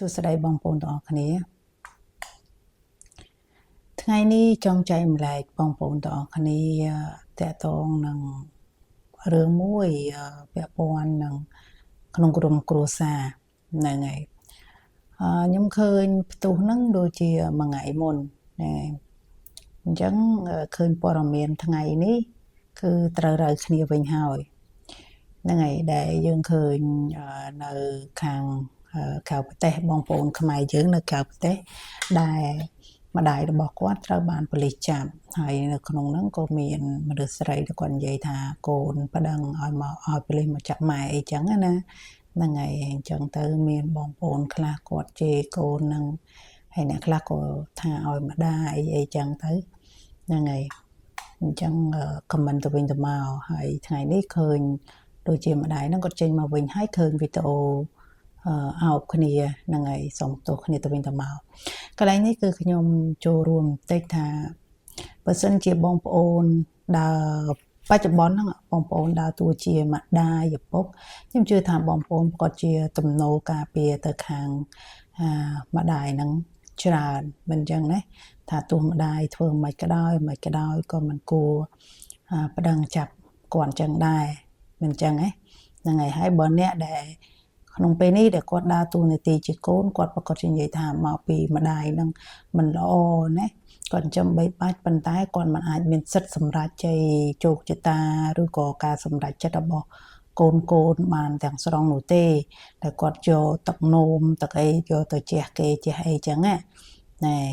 សួស្តីបងប្អូនទាំងអស់គ្នាថ្ងៃនេះចង់ចែកម្លែកបងប្អូនទាំងអស់គ្នាតាក់ទងនឹងរឿងមួយពាក់ព័ន្ធនឹងក្នុងក្រុមគ្រួសារហ្នឹងហើយខ្ញុំឃើញផ្ទុះហ្នឹងដូចជាមួយថ្ងៃមុនអញ្ចឹងឃើញព័ត៌មានថ្ងៃនេះគឺត្រូវរើគ្នាវិញហើយហ្នឹងហើយដែលយើងឃើញនៅខាងក្រៅប្រទេសបងប្អូនខ្មែរយើងនៅក្រៅប្រទេសដែលម្ដាយរបស់គាត់ត្រូវបានប៉ូលីសចាប់ហើយនៅក្នុងហ្នឹងក៏មានមនុស្សស្រីគាត់និយាយថាកូនប្តឹងឲ្យប៉ូលីសមកចាប់ម៉ែអីចឹងណាហ្នឹងហើយអញ្ចឹងទៅមានបងប្អូនខ្លះគាត់ជេរកូនហ្នឹងហើយអ្នកខ្លះក៏ថាឲ្យម្ដាយអីចឹងទៅហ្នឹងហើយអញ្ចឹងខមមិនទៅវិញទៅមកហើយថ្ងៃនេះឃើញដូចជាម្ដាយហ្នឹងគាត់ចេញមកវិញហើយឃើញវីដេអូអោបគ្នាហ្នឹងហើយសុំទោសគ្នាទៅវិញទៅមកកន្លែងនេះគឺខ្ញុំចូលរួមបន្តិចថាបើសិនជាបងប្អូនដើរបច្ចុប្បន្នហ្នឹងបងប្អូនដើរតួជាម្ដាយឪពុកខ្ញុំជឿថាបងប្អូនគាត់ជាទំនោរការពារទៅខាងម្ដាយហ្នឹងច្រើនមិនអញ្ចឹងណាថាទោះម្ដាយធ្វើមិនក៏ដោយក៏មិនគួរប្តឹងចាប់គាត់អញ្ចឹងដែរមិនអញ្ចឹងហ្នឹងហើយបើអ្នកដែលក្នុងពេលនេះដែលគាត់ដើរតួនាទីជាកូនគាត់ប្រកាសជានិយាយថាមកពីម្ដាយនឹងមិនល្អណាគាត់ចាំបីបាច់ប៉ុន្តែគាត់មិនអាចមានសិទ្ធិសម្រេចជ័យជោគជតាឬក៏ការសម្រេចចិត្តរបស់កូនបានទាំងស្រុងនោះទេតែគាត់យកទឹកនោមទឹកអីយកទៅជះគេជះអីចឹងណា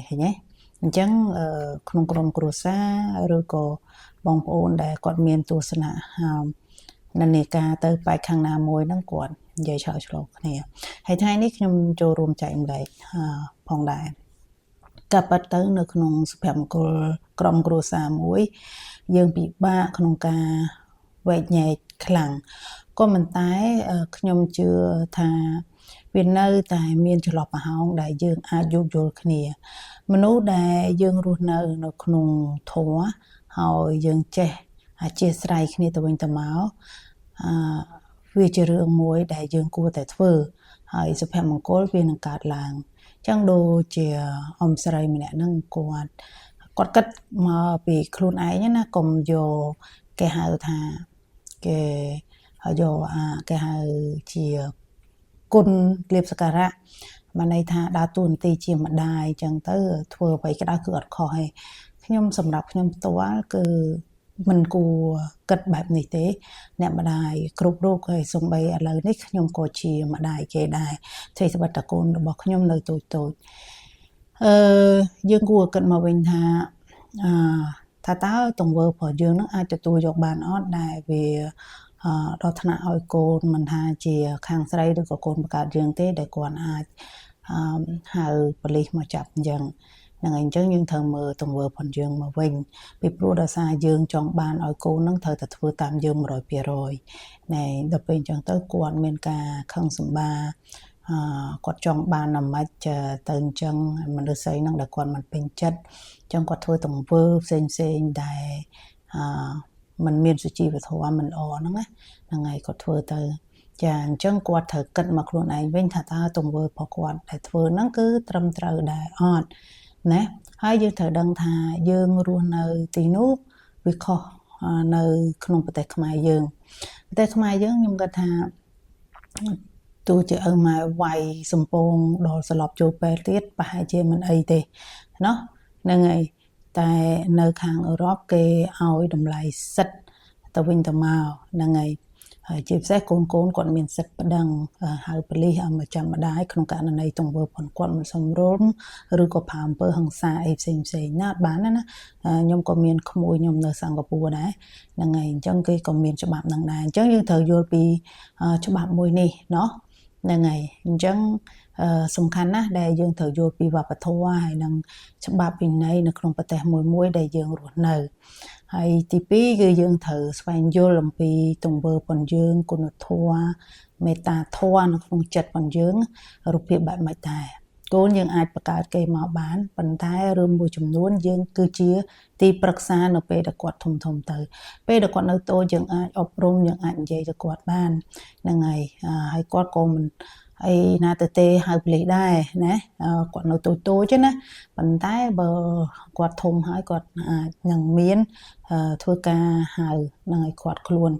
ឃើញទេអញ្ចឹងក្នុងក្រុមគ្រួសារឬក៏បងប្អូនដែលគាត់មានទស្សនៈនានាការទៅបែកខាងណាមួយហ្នឹងគាត់និយាយឆ្លើយឆ្លងគ្នាហើយថ្ងៃនេះខ្ញុំចូលរួមចែកម្លែកផងដែរក៏ប៉ុន្តែនៅក្នុងសុភមង្គលក្រុមគ្រួសារមួយយើងពិបាកក្នុងការវែកញែកខ្លាំងក៏ប៉ុន្តែខ្ញុំជឿថាវានៅតែមានចន្លោះប្រហោងដែលយើងអាចយោគយល់គ្នាមនុស្សដែលយើងរស់នៅក្នុងធម៌ហើយយើងចេះអធិស្ឋានគ្នាទៅវិញទៅមកវាជារឿងមួយដែលយើងគួរតែធ្វើហើយសុភមង្គលវានឹងកើតឡើងចឹងដូចជាអ៊ំស្រីម្នាក់ហ្នឹងគាត់គិតមកពីខ្លួនឯងណាកុំយកគេហៅថាគេយកគេហៅជាគុណលៀបសក្ការៈមកន័យថាដើរតួនាទីជាម្ដាយចឹងទៅធ្វើអ្វីក៏ដោយគឺអត់ខុសទេខ្ញុំសម្រាប់ខ្ញុំផ្ទាល់គឺមិនគួរគិតបែបនេះទេអ្នកម្ដាយគ្រប់រូបហើយសំបីឥឡូវនេះខ្ញុំក៏ជាម្ដាយគេដែរធ្វើស្បិតតកូនរបស់ខ្ញុំនៅតូចយើងគួរគិតមកវិញថាតើទង្វើរបស់យើងនឹងអាចទទួលយកបានអត់ដែលវាដល់ថ្នាក់ឲ្យកូនមិនថាជាខាងស្រីឬក៏កូនបង្កើតយើងទេដែលគាត់អាចហៅប៉ូលីសមកចាប់អញ្ចឹងហ្នឹងហើយអញ្ចឹងយើងត្រូវមើលទង្វើរបស់យើងមកវិញពីព្រោះដោយសារយើងចង់បានឲ្យកូននឹងត្រូវតែធ្វើតាមយើង 100% ណែដល់ពេលអញ្ចឹងទៅគាត់មានការខឹងសម្បាគាត់ចង់បានអាម៉េចទៅអញ្ចឹងមនុស្សស្រីនឹងដែលគាត់មិនពេញចិត្តអញ្ចឹងគាត់ធ្វើទង្វើផ្សេងដែលมันមានសុជីវធម៌មិនល្អហ្នឹងណាហ្នឹងហើយគាត់ធ្វើទៅចាអញ្ចឹងគាត់ត្រូវគិតមកខ្លួនឯងវិញថាតើទង្វើរបស់គាត់ដែលធ្វើហ្នឹងគឺត្រឹមត្រូវដែរអត់ណាហើយយើងត្រូវដឹងថាយើងរស់នៅទីនោះវាខុសនៅក្នុងប្រទេសខ្មែរយើងខ្ញុំគិតថាទោះជាឪម៉ែវាយសំពងដល់ស្លាប់ចូលពេទ្យទៀតប្រហែលជាមិនអីទេណោះហ្នឹងហើយតែនៅខាងអឺរ៉ុបគេឲ្យតម្លៃសិទ្ធទៅវិញទៅមកហ្នឹងហើយជាពិសេសកូនគាត់មានសិទ្ធប្តឹងហៅប៉ូលីសឲ្យមកចាំម្ដាយក្នុងករណីទង្វើរបស់គាត់មិនសមរម្យឬក៏ប្រើអំពើហិង្សាអីផ្សេងណាអត់បានណាខ្ញុំក៏មានក្មួយខ្ញុំនៅសិង្ហបុរីដែរហ្នឹងហើយអញ្ចឹងគេក៏មានច្បាប់ហ្នឹងដែរអញ្ចឹងយើងត្រូវយល់ពីច្បាប់មួយនេះเนาะហ្នឹងហើយអញ្ចឹងសំខាន់ណាស់ដែលយើងត្រូវយល់ពីវប្បធម៌ហើយនិងច្បាប់វិន័យនៅក្នុងប្រទេសមួយដែលយើងរស់នៅហើយទី2គឺយើងត្រូវស្វែងយល់អំពីទង្វើរបស់យើងគុណធម៌មេត្តាធម៌នៅក្នុងចិត្តរបស់យើងរូបភាពបែបម៉េចដែរកូនយើងអាចបង្កើតគេមកបានប៉ុន្តែរឿងមួយចំនួនយើងគឺជាទីប្រឹក្សានៅពេលដែលគាត់ធំទៅពេលដែលគាត់នៅតូចយើងអាចអប់រំយើងអាចនិយាយទៅគាត់បានហ្នឹងហើយគាត់ក៏មិន ហើយណាទៅទេហៅប៉ូលីសដែរណាគាត់នៅតូចៗចឹងណាប៉ុន្តែបើគាត់ធំហើយគាត់អាចនឹងមានធ្វើការហៅនឹងឲ្យគាត់ខ្លួន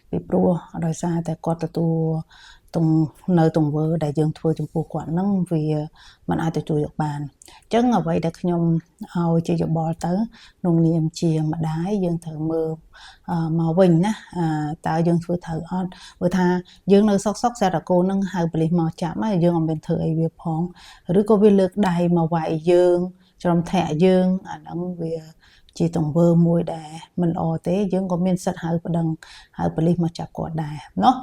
ពីព្រោះដោយសារតែគាត់ទទួលនៅទង្វើដែលយើងធ្វើចំពោះគាត់ហ្នឹងវាមិនអាចទទួលយកបានអញ្ចឹងអ្វីដែលខ្ញុំឲ្យជាយោបល់ទៅក្នុងនាមជាម្ដាយយើងត្រូវមើលមកវិញណាតើយើងធ្វើត្រូវអត់ព្រោះថាយើងនៅសុកស្រាប់តែកូននឹងហៅប៉ូលីសមកចាប់ហើយយើងអត់មានធ្វើអីវាផងឬក៏វាលើកដៃមកវាយយើងច្រំធាក់យើងអាហ្នឹងវាជាទង្វើមួយដែលមិនល្អទេយើងក៏មានសិទ្ធិហៅប៉ូលីសមកចាប់គាត់ដែរเนาะ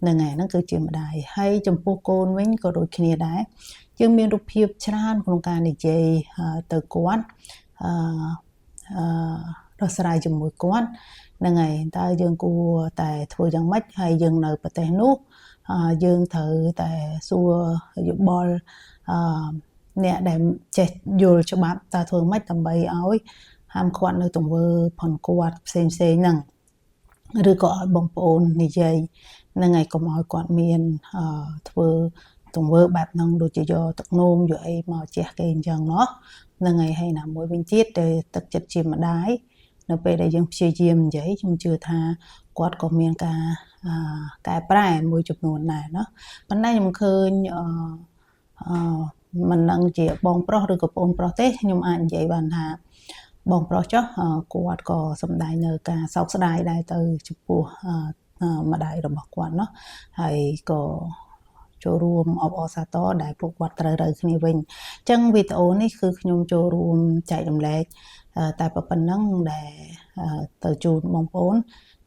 ហ្នឹងហើយហ្នឹងគឺជាម្ដាយហើយចំពោះកូនវិញក៏ដូចគ្នាដែរយើងមានរូបភាពច្រើនក្នុងការនិយាយទៅគាត់ដោះស្រាយជាមួយគាត់ហ្នឹងហើយតើយើងគួរតែធ្វើយ៉ាងម៉េចហើយយើងនៅប្រទេសនោះយើងត្រូវតែសួរយោបល់អ្នកដែលចេះយល់ច្បាប់តើធ្វើម៉េចដើម្បីឲ្យហាមឃាត់នៅទង្វើផុនគាត់ផ្សេងហ្នឹងឬក៏ឲ្យបងប្អូននិយាយហ្នឹងហើយកុំឲ្យគាត់មានធ្វើទង្វើបែបហ្នឹងដូចជាយកទឹកនោមយកអីមកជះគេអញ្ចឹងណោះហ្នឹងហើយណាមួយវិញទៀតទៅទឹកចិត្តជាម្ដាយនៅពេលដែលយើងព្យាយាមនិយាយខ្ញុំជឿថាគាត់ក៏មានការកែប្រែមួយចំនួនដែរណោះប៉ុន្តែខ្ញុំឃើញមិនដឹងជាបងប្រុសឬក៏ប្អូនប្រុសទេខ្ញុំអាចនិយាយបានថាបងប្រុសចុះគាត់ក៏សម្ដែងនៅការសោកស្ដាយដែរទៅចំពោះម្ដាយរបស់គាត់เนาะហើយក៏ចូលរួមអបអរសាទរដែលពួកគាត់ត្រូវគ្នាវិញអញ្ចឹងវីដេអូនេះគឺខ្ញុំចូលរួមចែករំលែកតែប៉ុណ្្នឹងដែលទៅជូនបងប្អូន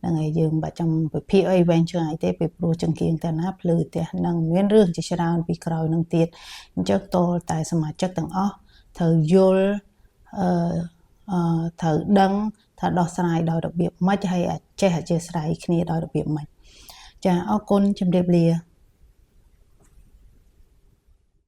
ហ្នឹងហើយយើងមិនបាច់ចាំវិភាគអីវែងឆ្ងាយទេពីព្រោះចង្គៀងតែណាភ្លឺផ្ទះនឹងមានរឿងជាច្រើនពីក្រោយនឹងទៀតអញ្ចឹងតលតែសមាជិកទាំងអស់ត្រូវយល់ត្រូវដឹងថាដោះស្រាយដោយរបៀបម៉េចហើយចេះអធិស្ឋានគ្នាដោយរបៀបម៉េចចាអរគុណជម្រាបលា